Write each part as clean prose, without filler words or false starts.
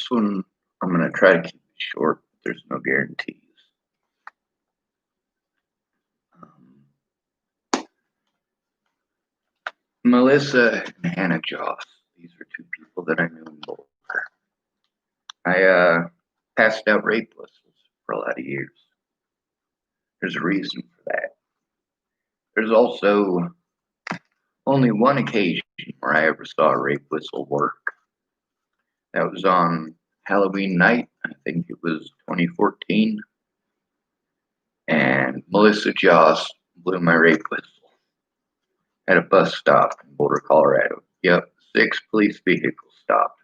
This one, I'm going to try to keep it short. There's no guarantees. Melissa and Hannah Joss. These are two people that I knew in Boulder. I passed out rape whistles for a lot of years. There's a reason for that. There's also only one occasion where I ever saw a rape whistle work. That was on Halloween night. I think it was 2014. And Melissa Joss blew my rape whistle at a bus stop in Boulder, Colorado. Yep, 6 police vehicles stopped.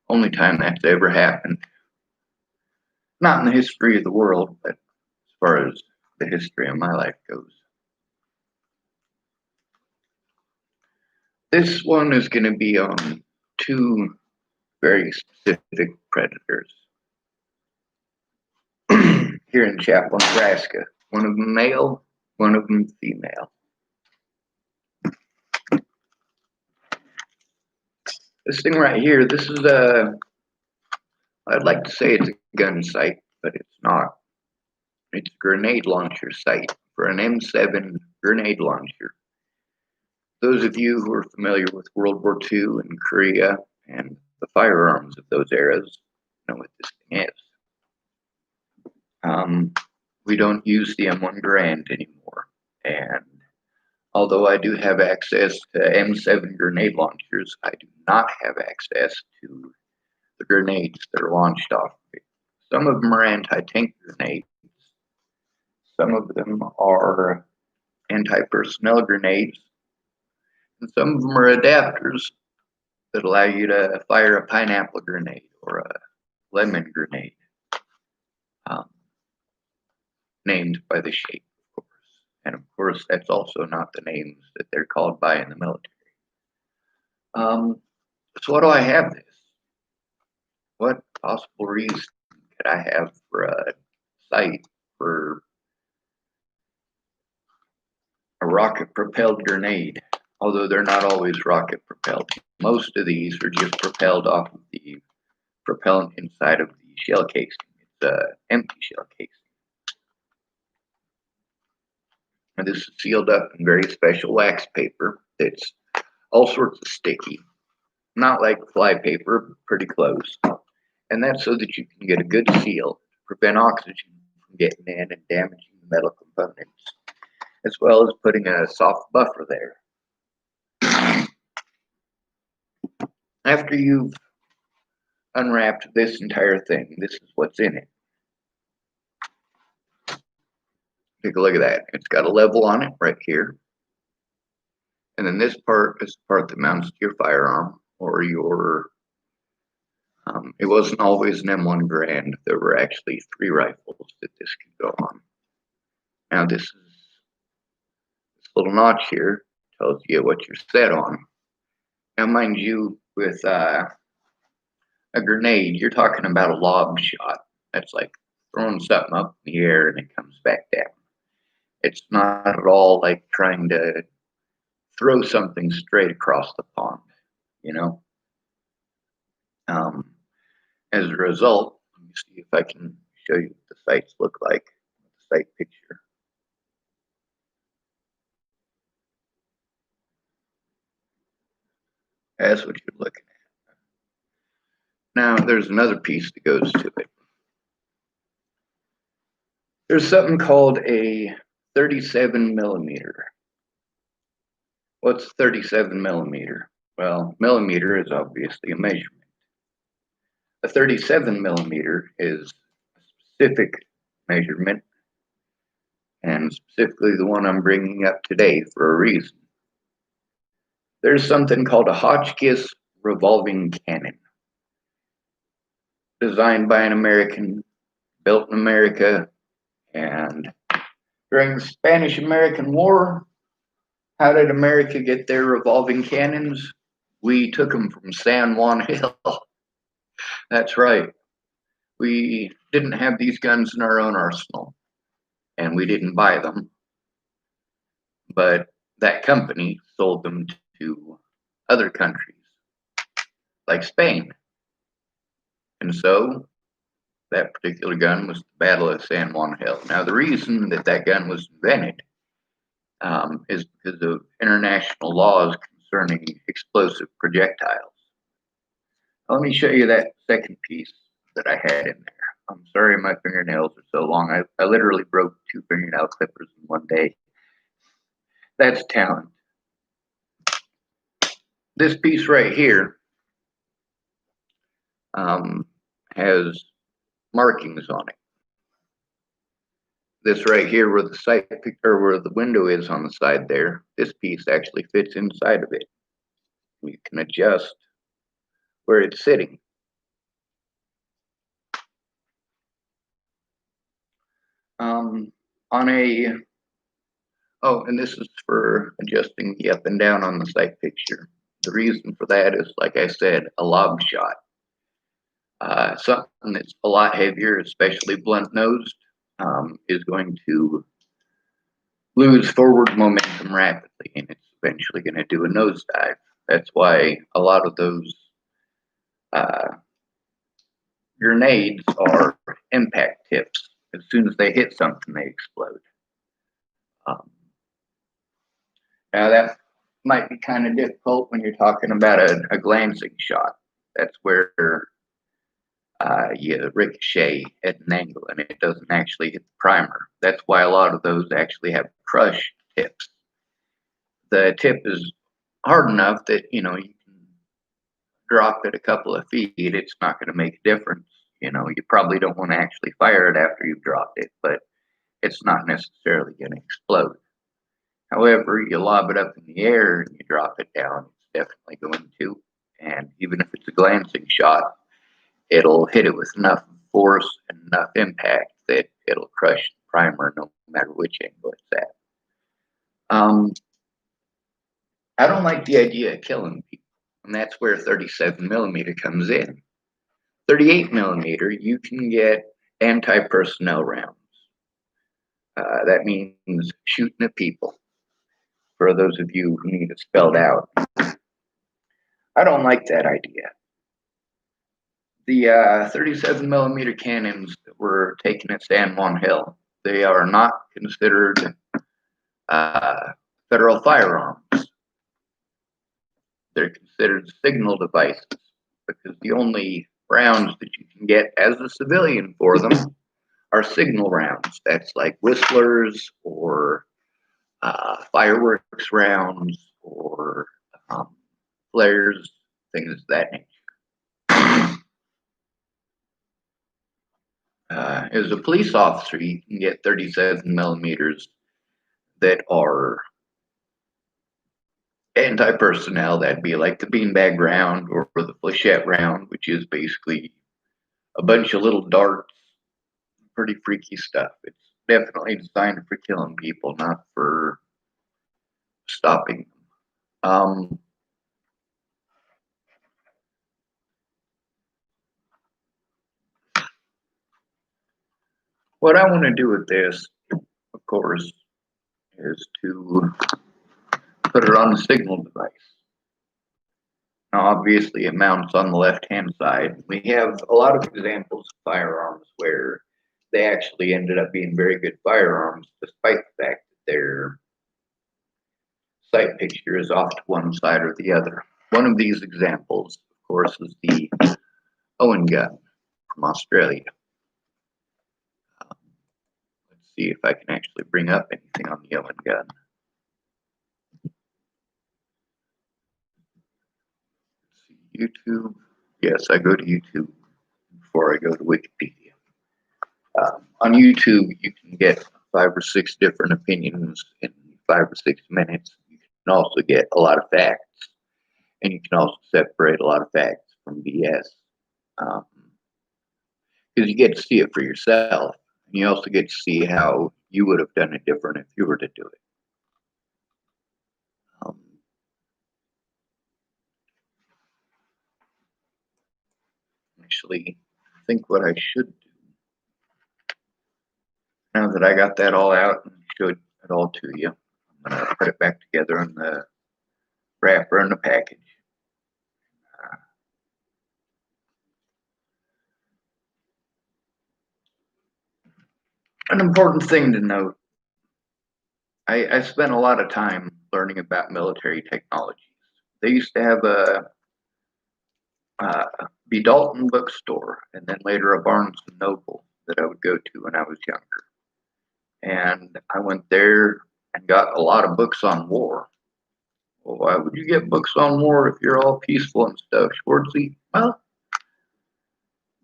Only time that's ever happened. Not in the history of the world, but as far as the history of my life goes. This one is going to be on 2 very specific predators here in Chapel, Nebraska. One of them male, one of them female. This thing right here, this is I'd like to say it's a gun sight, but it's not. It's a grenade launcher sight for an M7 grenade launcher. Those of you who are familiar with World War II and Korea and the firearms of those eras know what this thing is. We don't use the M1 Garand anymore, and although I do have access to M7 grenade launchers, I do not have access to the grenades that are launched off of it. Some of them are anti-tank grenades. Some of them are anti-personnel grenades. And some of them are adapters that allow you to fire a pineapple grenade or a lemon grenade, named by the shape, of course. And of course, that's also not the names that they're called by in the military. So what do I have this? What possible reason could I have for a sight for a rocket-propelled grenade? Although they're not always rocket-propelled. Most of these are just propelled off of the propellant inside of the shell casing. It's an empty shell casing. And this is sealed up in very special wax paper that's all sorts of sticky. Not like fly paper, pretty close. And that's so that you can get a good seal to prevent oxygen from getting in and damaging the metal components, as well as putting a soft buffer there. After you've unwrapped this entire thing, this is what's in it. Take a look at that. It's got a level on it right here. And then this part is the part that mounts to your firearm or your, it wasn't always an M1 Garand. There were actually 3 rifles that this could go on. Now this little notch here tells you what you're set on. Now mind you, with a grenade, you're talking about a lob shot. That's like throwing something up in the air and it comes back down. It's not at all like trying to throw something straight across the pond, you know? As a result, let me see if I can show you what the sights look like, the sight picture. That's what you're looking at. Now, there's another piece that goes to it. There's something called a 37 millimeter. What's 37 millimeter? Well, millimeter is obviously a measurement. A 37 millimeter is a specific measurement, and specifically the one I'm bringing up today for a reason. There's something called a Hotchkiss revolving cannon, designed by an American, built in America, and during the Spanish-American War, how did America get their revolving cannons? We took them from San Juan Hill. That's right. We didn't have these guns in our own arsenal, and we didn't buy them. But that company sold them to other countries, like Spain. And so that particular gun was the Battle of San Juan Hill. Now, the reason that that gun was invented is because of international laws concerning explosive projectiles. Let me show you that second piece that I had in there. I'm sorry my fingernails are so long. I literally broke 2 fingernail clippers in one day. That's talent. This piece right here has markings on it. This right here where the sight or where the window is on the side there, this piece actually fits inside of it. You can adjust where it's sitting. And this is for adjusting the up and down on the sight picture. The reason for that is, like I said, a lob shot. Something that's a lot heavier, especially blunt nosed, is going to lose forward momentum rapidly, and it's eventually going to do a nosedive. That's why a lot of those grenades are impact tips. As soon as they hit something, they explode. Now that might be kind of difficult when you're talking about a glancing shot. That's where you ricochet at an angle and it doesn't actually hit the primer. That's why a lot of those actually have crush tips. The tip is hard enough that you can drop it a couple of feet. It's not going to make a difference. You probably don't want to actually fire it after you've dropped it, but it's not necessarily going to explode. However, you lob it up in the air and you drop it down, it's definitely going to. And even if it's a glancing shot, it'll hit it with enough force and enough impact that it'll crush the primer no matter which angle it's at. I don't like the idea of killing people, and that's where 37 millimeter comes in. 38 millimeter, you can get anti-personnel rounds. That means shooting at people. For those of you who need it spelled out, I don't like that idea. The 37 millimeter cannons that were taken at San Juan Hill, they are not considered federal firearms. They're considered signal devices because the only rounds that you can get as a civilian for them are signal rounds. That's like whistlers or fireworks rounds or flares, things of that nature. As a police officer, you can get 37 millimeters that are anti-personnel. That'd be like the beanbag round or the flechette round, which is basically a bunch of little darts. Pretty freaky stuff. It's definitely designed for killing people, not for stopping them. What I want to do with this, of course, is to put it on the signal device. Now, obviously, it mounts on the left-hand side. We have a lot of examples of firearms where they actually ended up being very good firearms, despite the fact that their sight picture is off to one side or the other. One of these examples, of course, is the Owen gun from Australia. Let's see if I can actually bring up anything on the Owen gun. Let's see, YouTube. Yes, I go to YouTube before I go to Wikipedia. On YouTube, you can get 5 or 6 different opinions in 5 or 6 minutes. You can also get a lot of facts, and you can also separate a lot of facts from BS. Because you get to see it for yourself, and you also get to see how you would have done it different if you were to do it. Actually, I think what I should do, now that I got that all out and showed it all to you, I'm going to put it back together in the wrapper and the package. An important thing to note, I spent a lot of time learning about military technologies. They used to have a B. Dalton bookstore, and then later a Barnes and Noble that I would go to when I was younger. And I went there and got a lot of books on war. Well, why would you get books on war if you're all peaceful and stuff, Schwartzy? Well,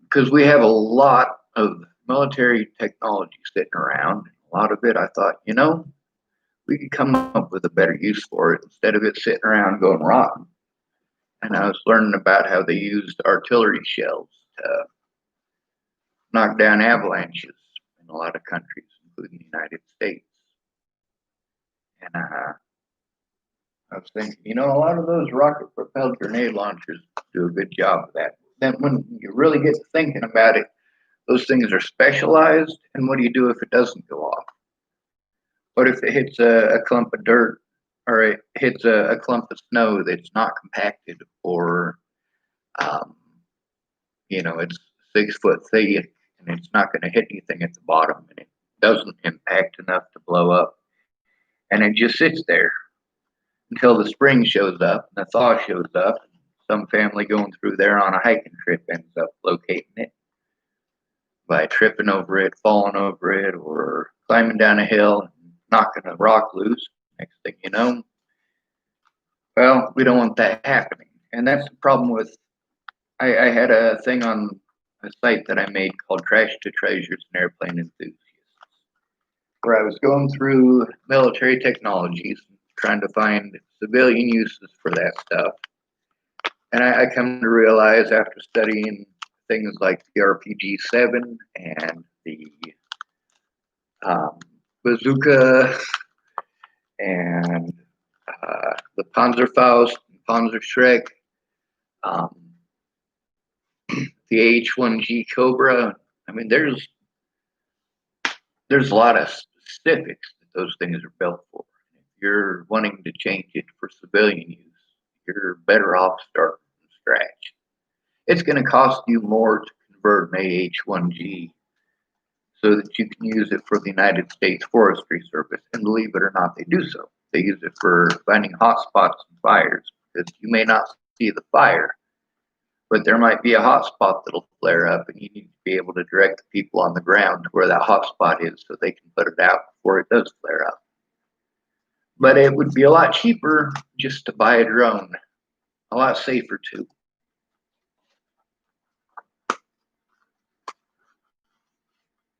because we have a lot of military technology sitting around. A lot of it, I thought, we could come up with a better use for it instead of it sitting around going rotten. And I was learning about how they used artillery shells to knock down avalanches in a lot of countries, including the United States. And I was thinking, a lot of those rocket-propelled grenade launchers do a good job of that. Then when you really get to thinking about it, those things are specialized, and what do you do if it doesn't go off? What if it hits a clump of dirt, or it hits a clump of snow that's not compacted, or it's 6 foot thick and it's not going to hit anything at the bottom, and it doesn't impact enough to blow up, and it just sits there until the spring shows up and the thaw shows up. Some family going through there on a hiking trip ends up locating it by tripping over it, falling over it, or climbing down a hill and knocking a rock loose. Next thing you know, well, we don't want that happening. And that's the problem with, I had a thing on a site that I made called Trash to Treasures and Airplane Enthusiasts, where I was going through military technologies, trying to find civilian uses for that stuff. And I come to realize after studying things like the RPG-7 and the bazooka and the Panzerfaust, Panzerschreck, the H-1G Cobra. I mean, there's a lot of specifics that those things are built for. If you're wanting to change it for civilian use, you're better off starting from scratch. It's going to cost you more to convert an AH-1G so that you can use it for the United States Forestry Service. And believe it or not, they do so. They use it for finding hot spots and fires, because you may not see the fire, but there might be a hot spot that'll flare up, and you need to be able to direct the people on the ground to where that hot spot is so they can put it out before it does flare up. But it would be a lot cheaper just to buy a drone, a lot safer too.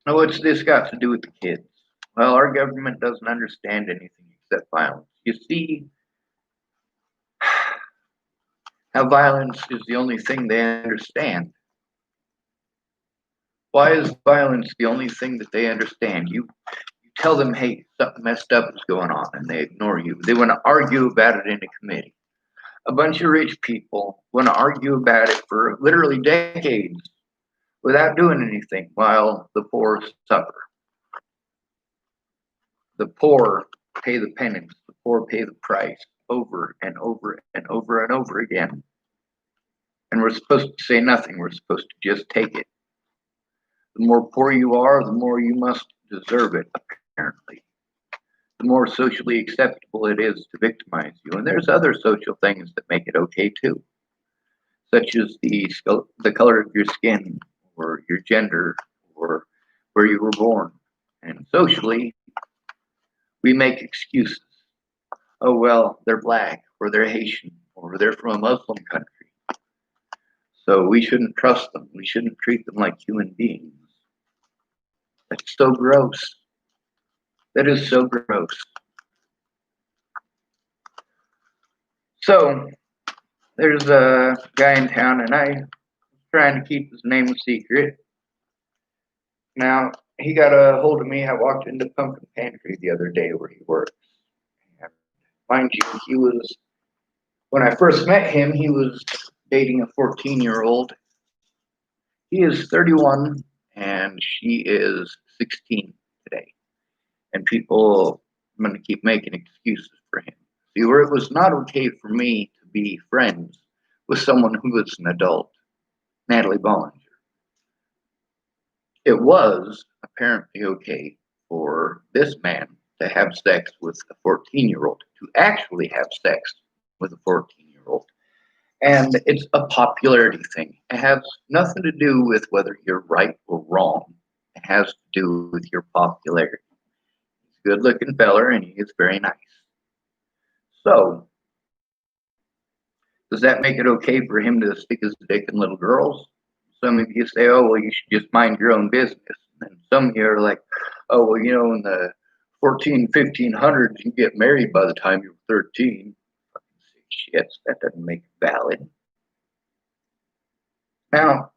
Now, what's this got to do with the kids? Well, our government doesn't understand anything except violence. You see how violence is the only thing they understand. Why is violence the only thing that they understand? You tell them, hey, something messed up is going on, and they ignore you. They want to argue about it in a committee. A bunch of rich people want to argue about it for literally decades without doing anything, while the poor suffer. The poor pay the penance, the poor pay the price over and over and over and over again. And we're supposed to say nothing. We're supposed to just take it. The more poor you are, the more you must deserve it, apparently. The more socially acceptable it is to victimize you. And there's other social things that make it okay too, such as the color of your skin, or your gender, or where you were born. And socially, we make excuses. Oh, well, they're black, or they're Haitian, or they're from a Muslim country, so we shouldn't trust them. We shouldn't treat them like human beings. That's so gross. That is so gross. So there's a guy in town, and I was trying to keep his name a secret. Now, he got a hold of me. I walked into Pumpkin Pantry the other day where he works. And mind you, when I first met him, he was dating a 14-year-old. He is 31, and she is 16 today. And people are going to keep making excuses for him. See, where it was not okay for me to be friends with someone who was an adult, Natalie Bollinger. it was apparently okay for this man to have sex with a 14-year-old, to actually have sex with a 14-year-old. And it's a popularity thing. It has nothing to do with whether you're right or wrong. It has to do with your popularity. He's a good looking feller and he is very nice. So, does that make it okay for him to stick his dick in little girls? Some of you say, oh, well, you should just mind your own business. And some of you are like, oh, well, you know, in the 1500s, you get married by the time you're 13. Shit, that doesn't make it valid. Now,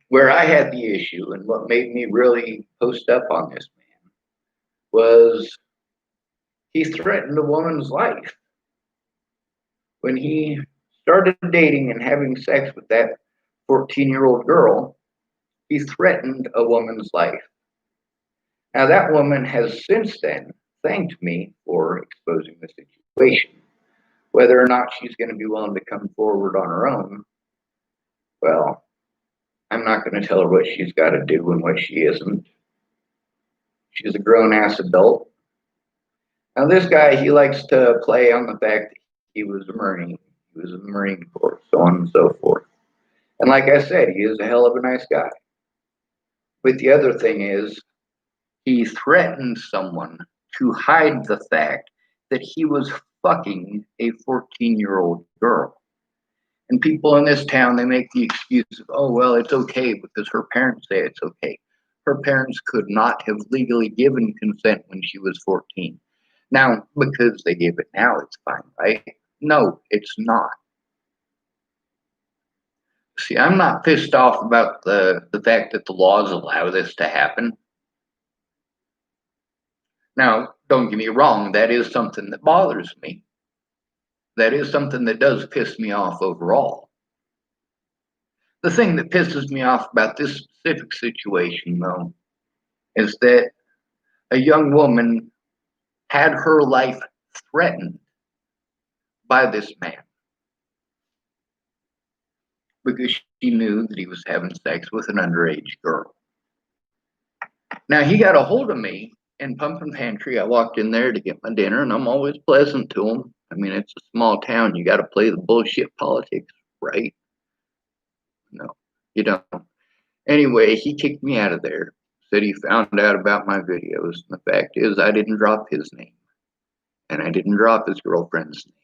where I had the issue and what made me really post up on this man was he threatened a woman's life. When he started dating and having sex with that 14-year-old girl, he threatened a woman's life. Now, that woman has since then thanked me for exposing the situation. Whether or not she's going to be willing to come forward on her own, well, I'm not going to tell her what she's got to do and what she isn't. She's a grown-ass adult. Now, this guy, he likes to play on the fact that he was a Marine. He was in the Marine Corps, so on and so forth. And like I said, he is a hell of a nice guy. But the other thing is, he threatened someone to hide the fact that he was fucking a 14-year-old girl. And people in this town, they make the excuse of, oh, well, it's okay because her parents say it's okay. Her parents could not have legally given consent when she was 14. Now, because they gave it now, it's fine, right? No, it's not. See, I'm not pissed off about the fact that the laws allow this to happen. Now, don't get me wrong, that is something that bothers me. That is something that does piss me off overall. The thing that pisses me off about this specific situation, though, is that a young woman had her life threatened by this man because she knew that he was having sex with an underage girl. Now, he got a hold of me in Pumpkin Pantry. I walked in there to get my dinner, and I'm always pleasant to him. I mean, it's a small town. You got to play the bullshit politics, right? No, you don't. Anyway, he kicked me out of there. Said he found out about my videos. And the fact is, I didn't drop his name. And I didn't drop his girlfriend's name.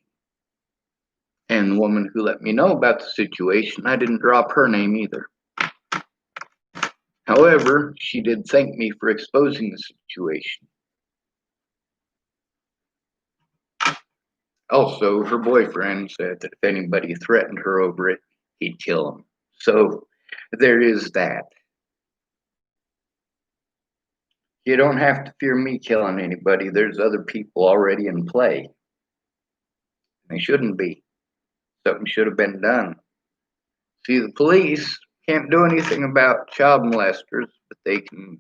And the woman who let me know about the situation, I didn't drop her name either. However, she did thank me for exposing the situation. Also, her boyfriend said that if anybody threatened her over it, he'd kill him. So there is that. You don't have to fear me killing anybody. There's other people already in play. They shouldn't be. Something should have been done. See, the police can't do anything about child molesters, but they can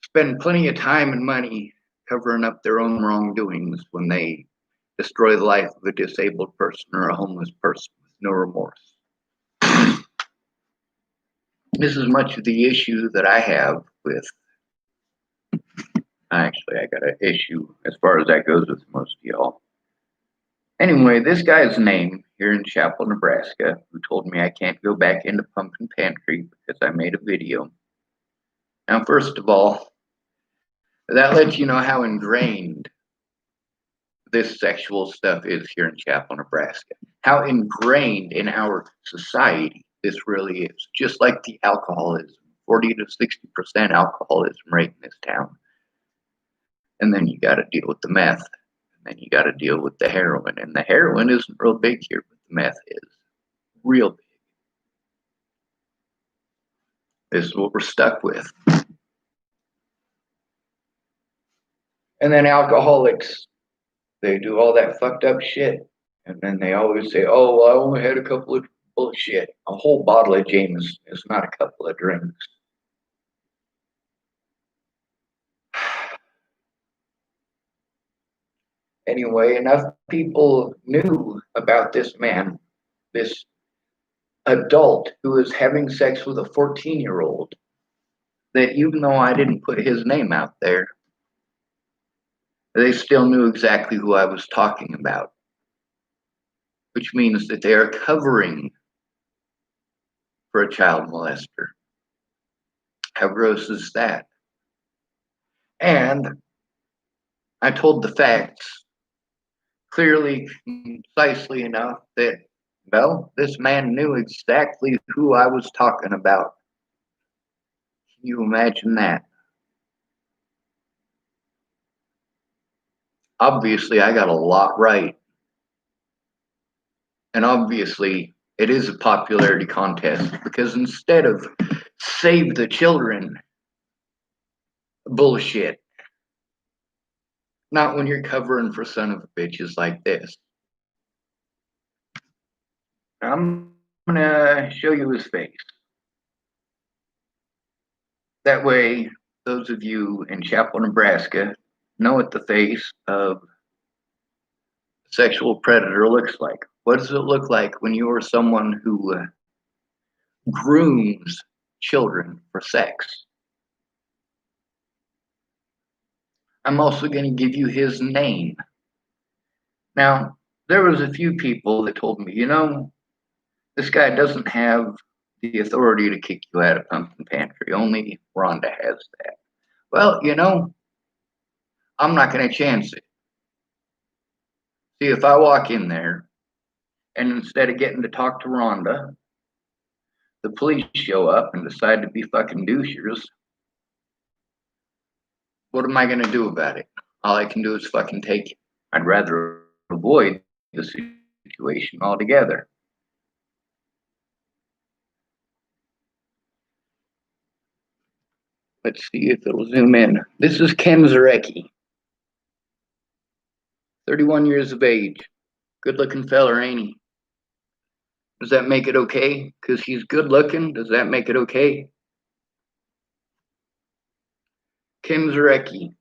spend plenty of time and money covering up their own wrongdoings when they destroy the life of a disabled person or a homeless person with no remorse. This is much of the issue that I have with, actually, I got an issue as far as that goes with most of y'all. Anyway, this guy's name here in Chapel, Nebraska, who told me I can't go back into Pumpkin Pantry because I made a video. Now, first of all, that lets you know how ingrained this sexual stuff is here in Chapel, Nebraska. How ingrained in our society this really is. Just like the alcoholism, 40 to 60% alcoholism rate in this town. And then you got to deal with the meth. And then you got to deal with the heroin. And the heroin isn't real big here, but the meth is real big. This is what we're stuck with. And then alcoholics, they do all that fucked up shit. And then they always say, oh, well, I only had a couple of bullshit. A whole bottle of Jameson is not a couple of drinks. Anyway, enough people knew about this man, this adult who is having sex with a 14-year-old, that even though I didn't put his name out there, they still knew exactly who I was talking about, which means that they are covering for a child molester. How gross is that? And I told the facts clearly, concisely enough that, well, this man knew exactly who I was talking about. Can you imagine that? Obviously, I got a lot right. And obviously, it is a popularity contest because instead of save the children bullshit, not when you're covering for son of bitches like this. I'm gonna show you his face. That way, those of you in Chapel, Nebraska know what the face of a sexual predator looks like. What does it look like when you are someone who grooms children for sex? I'm also going to give you his name. Now, there was a few people that told me, this guy doesn't have the authority to kick you out of Pumpkin Pantry. Only Rhonda has that. Well, I'm not going to chance it. See, if I walk in there and instead of getting to talk to Rhonda, the police show up and decide to be fucking douchers, what am I going to do about it? All I can do is fucking take it. I'd rather avoid the situation altogether. Let's see if it'll zoom in. This is Ken Zarecki, 31 years of age. Good looking feller, ain't he? Does that make it okay? Because he's good looking, does that make it okay? Ken Zarecki.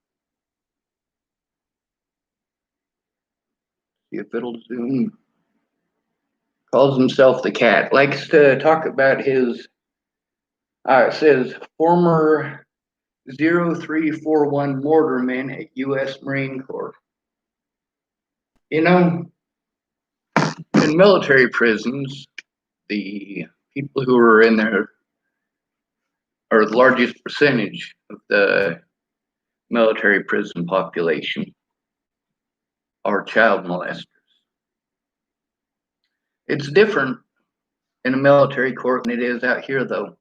See if it'll zoom. Calls himself the Cat. Likes to talk about his, it says, former 0341 mortarman at U.S. Marine Corps. In military prisons, the people who are in there are the largest percentage of the military prison population are child molesters. It's different in a military court than it is out here, though.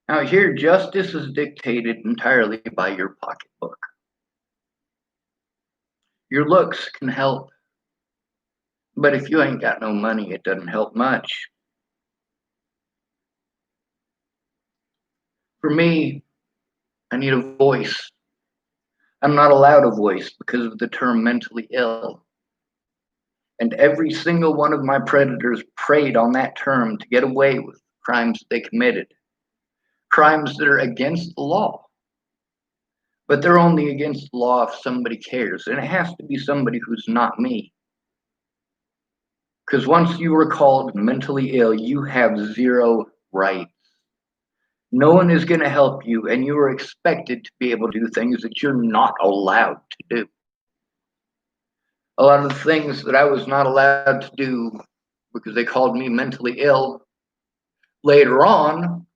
Out here, justice is dictated entirely by your pocketbook. Your looks can help, but if you ain't got no money, it doesn't help much. For me, I need a voice. I'm not allowed a voice because of the term mentally ill. And every single one of my predators preyed on that term to get away with crimes they committed. Crimes that are against the law. But they're only against the law if somebody cares. And it has to be somebody who's not me. Because once you are called mentally ill, you have zero rights. No one is going to help you, and you are expected to be able to do things that you're not allowed to do. A lot of the things that I was not allowed to do because they called me mentally ill, later on,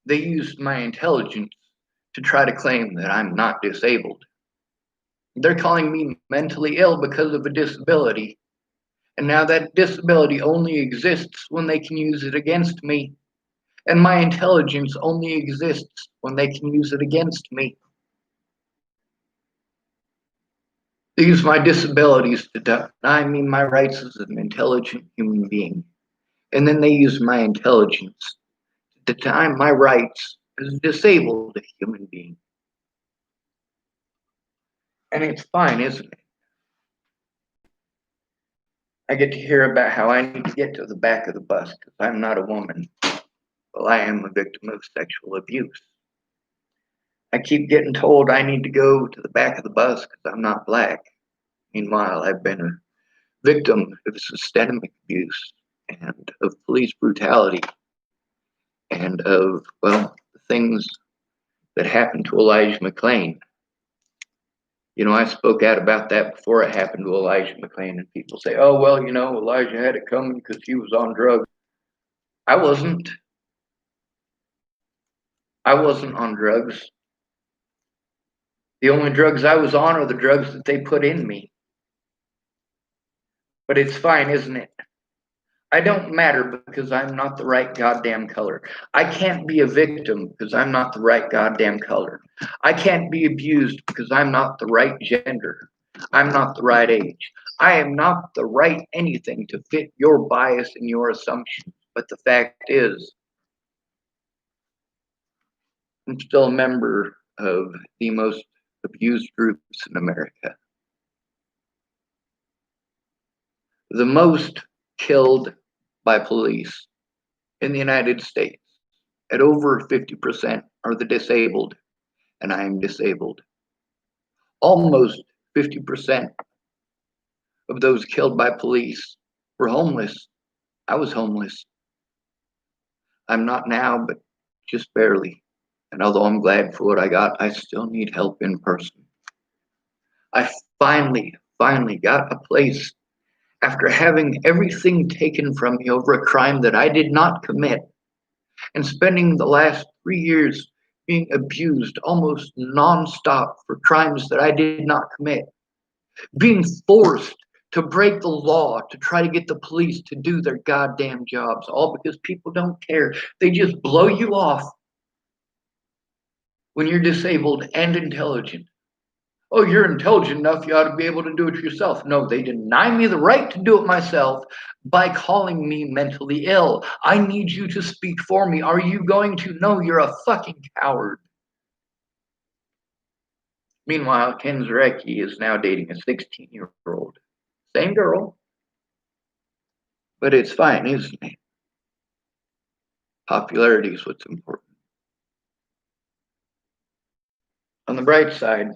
they used my intelligence to try to claim that I'm not disabled. They're calling me mentally ill because of a disability. And now that disability only exists when they can use it against me. And my intelligence only exists when they can use it against me. They use my disabilities to deny me my rights as an intelligent human being. And then they use my intelligence to deny my rights as a disabled human being. And it's fine, isn't it? I get to hear about how I need to get to the back of the bus because I'm not a woman. Well, I am a victim of sexual abuse. I keep getting told I need to go to the back of the bus because I'm not black. Meanwhile, I've been a victim of systemic abuse and of police brutality and of, well, things that happened to Elijah McClain. You know, I spoke out about that before it happened to Elijah McClain, and people say, oh, well, you know, Elijah had it coming because he was on drugs. I wasn't. I wasn't on drugs. The only drugs I was on are the drugs that they put in me. But it's fine, isn't it? I don't matter because I'm not the right goddamn color. I can't be a victim because I'm not the right goddamn color. I can't be abused because I'm not the right gender. I'm not the right age. I am not the right anything to fit your bias and your assumptions. But the fact is, I'm still a member of the most abused groups in America. The most killed by police in the United States, at over 50%, are the disabled, and I am disabled. Almost 50% of those killed by police were homeless. I was homeless. I'm not now, but just barely. And although I'm glad for what I got, I still need help in person. I finally got a place after having everything taken from me over a crime that I did not commit, and spending the last 3 years being abused almost nonstop for crimes that I did not commit, being forced to break the law to try to get the police to do their goddamn jobs, all because people don't care. They just blow you off when you're disabled and intelligent. Oh, you're intelligent enough, you ought to be able to do it yourself. No, they deny me the right to do it myself by calling me mentally ill. I need you to speak for me. Are you going to? No, you're a fucking coward. Meanwhile, Ken Zarecki is now dating a 16-year-old. Same girl, but it's fine, isn't it? Popularity is what's important. On the bright side,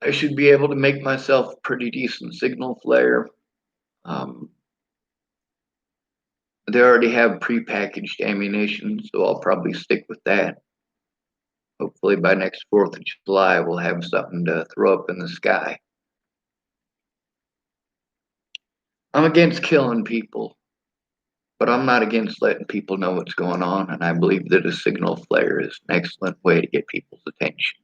I should be able to make myself a pretty decent signal flare. They already have prepackaged ammunition, so I'll probably stick with that. Hopefully by next 4th of July, we'll have something to throw up in the sky. I'm against killing people, but I'm not against letting people know what's going on, and I believe that a signal flare is an excellent way to get people's attention.